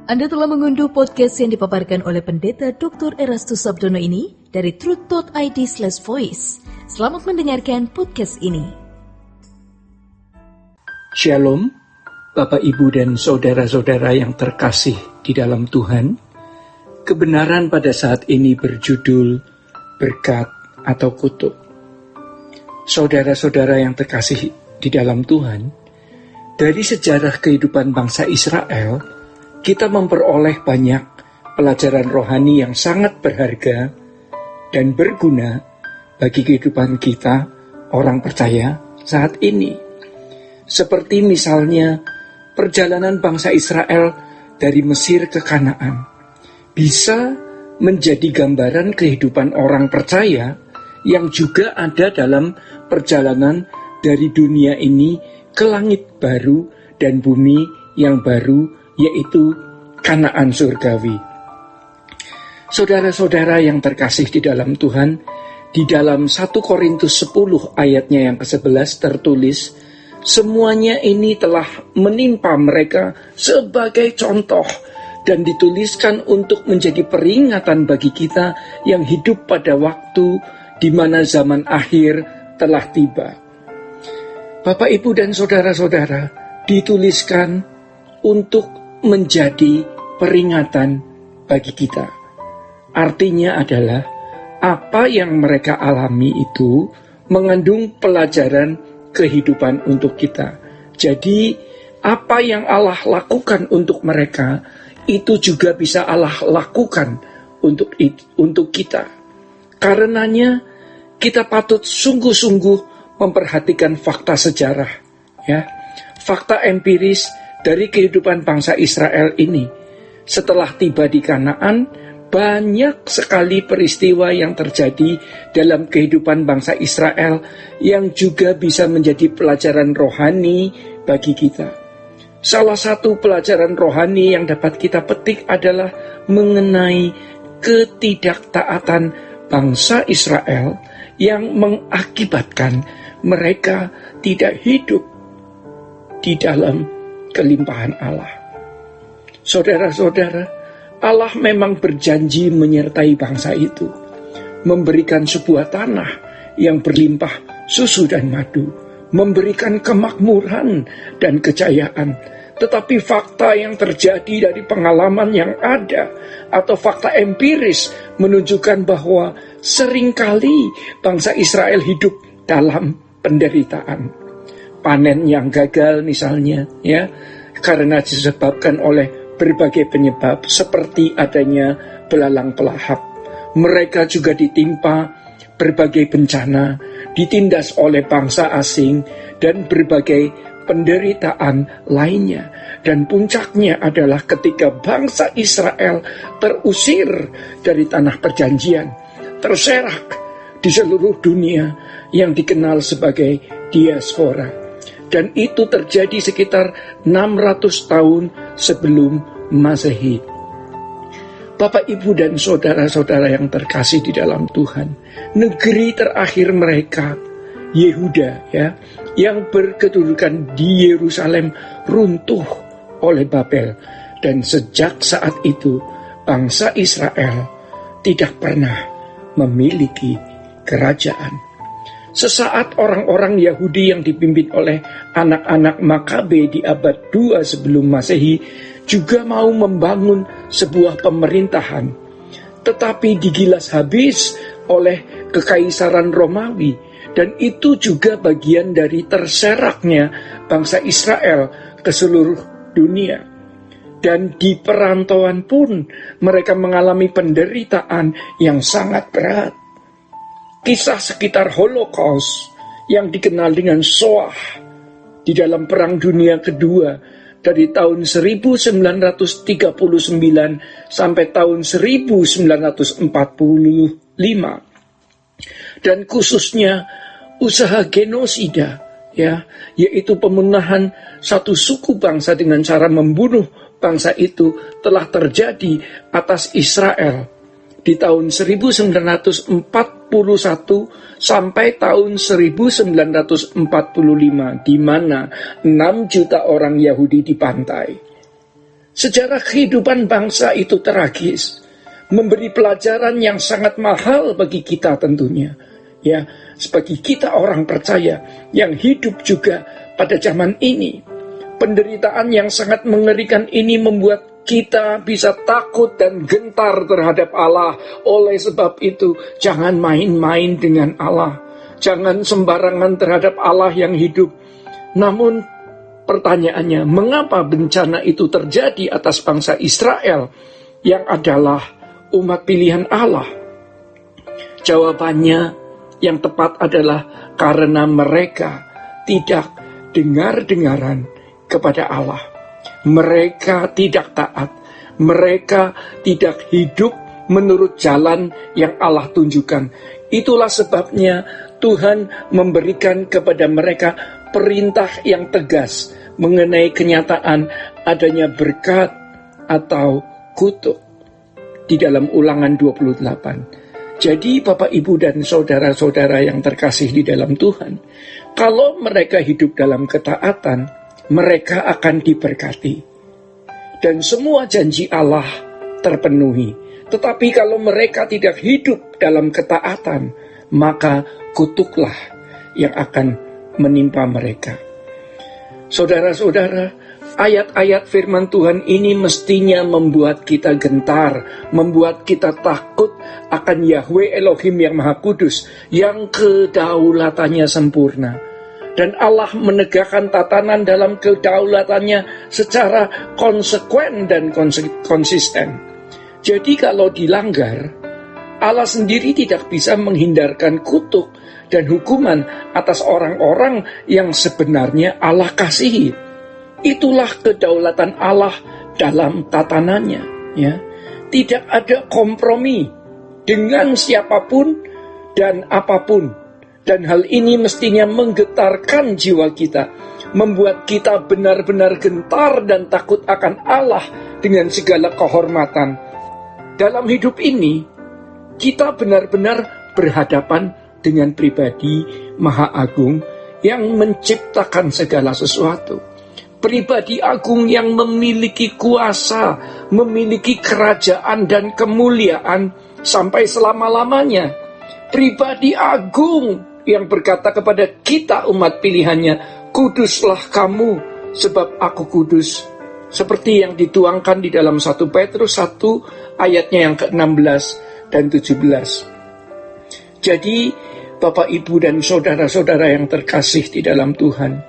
Anda telah mengunduh podcast yang dipaparkan oleh Pendeta Dr. Erastus Sabdono ini dari truth.id/voice. Selamat mendengarkan podcast ini. Shalom, Bapak, Ibu, dan Saudara-saudara yang terkasih di dalam Tuhan. Kebenaran pada saat ini berjudul berkat atau kutuk. Saudara-saudara yang terkasih di dalam Tuhan, dari sejarah kehidupan bangsa Israel, kita memperoleh banyak pelajaran rohani yang sangat berharga dan berguna bagi kehidupan kita, orang percaya saat ini. Seperti misalnya perjalanan bangsa Israel dari Mesir ke Kanaan bisa menjadi gambaran kehidupan orang percaya yang juga ada dalam perjalanan dari dunia ini ke langit baru dan bumi yang baru, yaitu Kanaan surgawi. Saudara-saudara yang terkasih di dalam Tuhan, di dalam 1 Korintus 10 ayatnya yang ke-11 tertulis, semuanya ini telah menimpa mereka sebagai contoh dan dituliskan untuk menjadi peringatan bagi kita yang hidup pada waktu di mana zaman akhir telah tiba. Bapak, Ibu, dan saudara-saudara, dituliskan untuk menjadi peringatan bagi kita. Artinya adalah apa yang mereka alami itu mengandung pelajaran kehidupan untuk kita. Jadi apa yang Allah lakukan untuk mereka itu juga bisa Allah lakukan untuk kita. Karenanya kita patut sungguh-sungguh memperhatikan fakta sejarah, ya, fakta empiris dari kehidupan bangsa Israel ini. Setelah tiba di Kanaan, banyak sekali peristiwa yang terjadi dalam kehidupan bangsa Israel yang juga bisa menjadi pelajaran rohani bagi kita. Salah satu pelajaran rohani yang dapat kita petik adalah mengenai ketidaktaatan bangsa Israel yang mengakibatkan mereka tidak hidup di dalam kelimpahan Allah. Saudara-saudara, Allah memang berjanji menyertai bangsa itu, memberikan sebuah tanah yang berlimpah susu dan madu, memberikan kemakmuran dan kejayaan. Tetapi fakta yang terjadi dari pengalaman yang ada atau fakta empiris menunjukkan bahwa seringkali bangsa Israel hidup dalam penderitaan. Panen yang gagal misalnya, ya, karena disebabkan oleh berbagai penyebab seperti adanya belalang pelahap. Mereka juga ditimpa berbagai bencana, ditindas oleh bangsa asing dan berbagai penderitaan lainnya. Dan puncaknya adalah ketika bangsa Israel terusir dari tanah perjanjian, terserak di seluruh dunia yang dikenal sebagai diaspora. Dan itu terjadi sekitar 600 tahun sebelum Masehi. Bapak, Ibu, dan saudara-saudara yang terkasih di dalam Tuhan, negeri terakhir mereka, Yehuda, ya, yang berkedudukan di Yerusalem, runtuh oleh Babel. Dan sejak saat itu, bangsa Israel tidak pernah memiliki kerajaan. Sesaat orang-orang Yahudi yang dipimpin oleh anak-anak Makabe di abad 2 sebelum Masehi juga mau membangun sebuah pemerintahan, tetapi digilas habis oleh kekaisaran Romawi, dan itu juga bagian dari terseraknya bangsa Israel ke seluruh dunia. Dan di perantauan pun mereka mengalami penderitaan yang sangat berat. Kisah sekitar Holocaust yang dikenal dengan Shoah di dalam Perang Dunia Kedua dari tahun 1939 sampai tahun 1945, dan khususnya usaha genosida, ya, yaitu pembunuhan satu suku bangsa dengan cara membunuh bangsa itu, telah terjadi atas Israel di tahun 1941 sampai tahun 1945, di mana 6 juta orang Yahudi dibantai. Sejarah kehidupan bangsa itu tragis, memberi pelajaran yang sangat mahal bagi kita tentunya. Ya, sebagai kita orang percaya yang hidup juga pada zaman ini. Penderitaan yang sangat mengerikan ini membuat kita bisa takut dan gentar terhadap Allah. Oleh sebab itu, jangan main-main dengan Allah. Jangan sembarangan terhadap Allah yang hidup. Namun, pertanyaannya, mengapa bencana itu terjadi atas bangsa Israel yang adalah umat pilihan Allah? Jawabannya yang tepat adalah karena mereka tidak dengar-dengaran kepada Allah. Mereka tidak taat. Mereka tidak hidup menurut jalan yang Allah tunjukkan. Itulah sebabnya Tuhan memberikan kepada mereka perintah yang tegas mengenai kenyataan adanya berkat atau kutuk di dalam Ulangan 28. Jadi Bapak, Ibu, dan saudara-saudara yang terkasih di dalam Tuhan, kalau mereka hidup dalam ketaatan, mereka akan diberkati. Dan semua janji Allah terpenuhi. Tetapi kalau mereka tidak hidup dalam ketaatan, maka kutuklah yang akan menimpa mereka. Saudara-saudara, ayat-ayat firman Tuhan ini mestinya membuat kita gentar, membuat kita takut akan Yahweh Elohim yang Maha Kudus, yang kedaulatannya sempurna. Dan Allah menegakkan tatanan dalam kedaulatannya secara konsekuen dan konsisten. Jadi kalau dilanggar, Allah sendiri tidak bisa menghindarkan kutuk dan hukuman atas orang-orang yang sebenarnya Allah kasihi. Itulah kedaulatan Allah dalam tatanannya, ya. Tidak ada kompromi dengan siapapun dan apapun. Dan hal ini mestinya menggetarkan jiwa kita, membuat kita benar-benar gentar dan takut akan Allah dengan segala kehormatan. Dalam hidup ini, kita benar-benar berhadapan dengan pribadi Maha Agung yang menciptakan segala sesuatu. Pribadi agung yang memiliki kuasa, memiliki kerajaan dan kemuliaan sampai selama-lamanya. Pribadi agung yang berkata kepada kita umat pilihannya, kuduslah kamu sebab aku kudus. Seperti yang dituangkan di dalam 1 Petrus 1 ayatnya yang ke-16 dan 17. Jadi Bapak, Ibu, dan saudara-saudara yang terkasih di dalam Tuhan,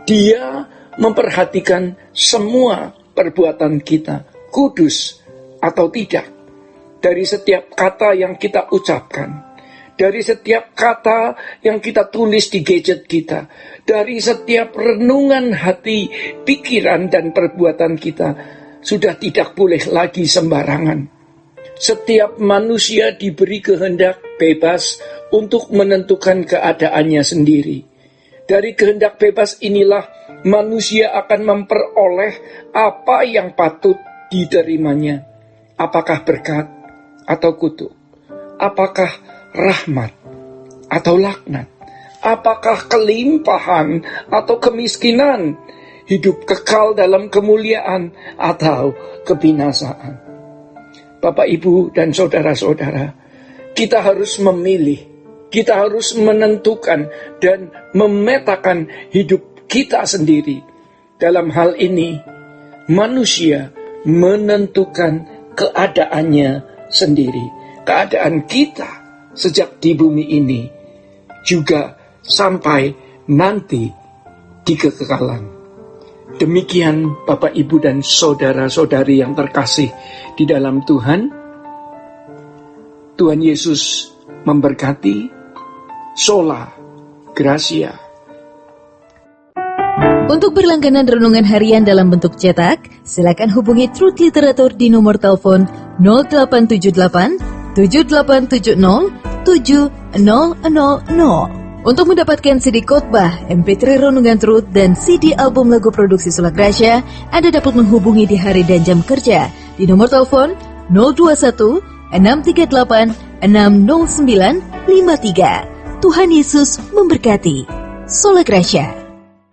Dia memperhatikan semua perbuatan kita, kudus atau tidak. Dari setiap kata yang kita ucapkan, dari setiap kata yang kita tulis di gadget kita, dari setiap renungan hati, pikiran, dan perbuatan kita, sudah tidak boleh lagi sembarangan. Setiap manusia diberi kehendak bebas untuk menentukan keadaannya sendiri. Dari kehendak bebas inilah manusia akan memperoleh apa yang patut diterimanya. Apakah berkat atau kutuk? Apakah rahmat atau laknat? Apakah kelimpahan atau kemiskinan? Hidup kekal dalam kemuliaan atau kebinasaan? Bapak, Ibu, dan saudara-saudara, kita harus memilih, kita harus menentukan dan memetakan hidup kita sendiri. Dalam hal ini, manusia menentukan keadaannya sendiri. Keadaan kita sejak di bumi ini juga sampai nanti di kekekalan. Demikian Bapak, Ibu, dan saudara-saudari yang terkasih di dalam Tuhan. Tuhan Yesus memberkati. Sola Gracia. Untuk berlangganan renungan harian dalam bentuk cetak, silakan hubungi Truth Literatur di nomor telepon 0878 7870 7000. Untuk mendapatkan CD khotbah, MP3 renungan Truth, dan CD album lagu produksi Sola Gracia, Anda dapat menghubungi di hari dan jam kerja di nomor telepon 021 638 60953. Tuhan Yesus memberkati. Sola Gracia.